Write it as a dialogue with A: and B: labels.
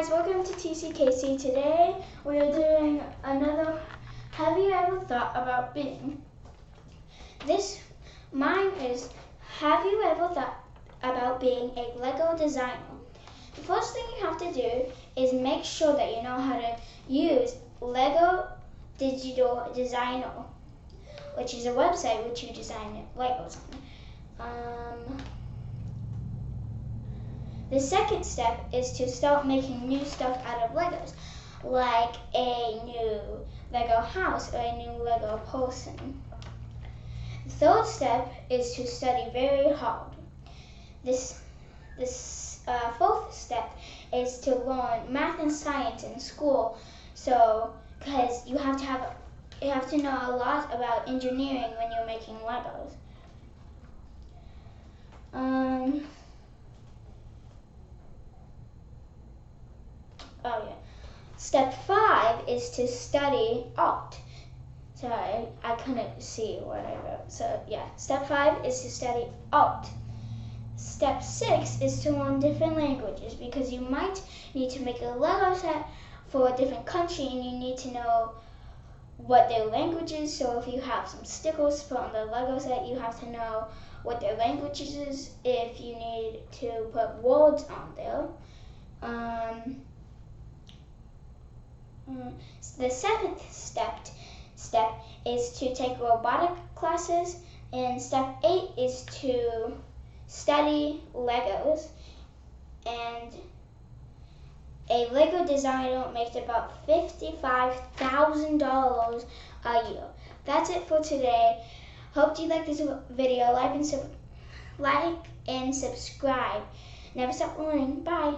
A: guys, welcome to TCKC. Today we are doing another Have You Ever Thought About Being? Mine is Have You Ever Thought About Being a Lego Designer? The first thing you have to do is make sure that you know how to use Lego Digital Designer, which is a website which you design Legos on. The second step is to start making new stuff out of Legos, like a new Lego house or a new Lego person. The third step is to study very hard. This fourth step is to learn math and science in school. So, because you have to know a lot about engineering when you're making Legos. Step 5 is to study art. Sorry, I couldn't see what I wrote. So yeah, step 5 is to study art. Step 6 is to learn different languages, because you might need to make a Lego set for a different country and you need to know what their language is. So if you have some stickers put on the Lego set, you have to know what their language is if you need to put words on there. The 7th step is to take robotic classes, and step 8 is to study Legos. And a Lego designer makes about $55,000 a year. That's it for today. Hope you like this video. Like and subscribe. Never stop learning. Bye.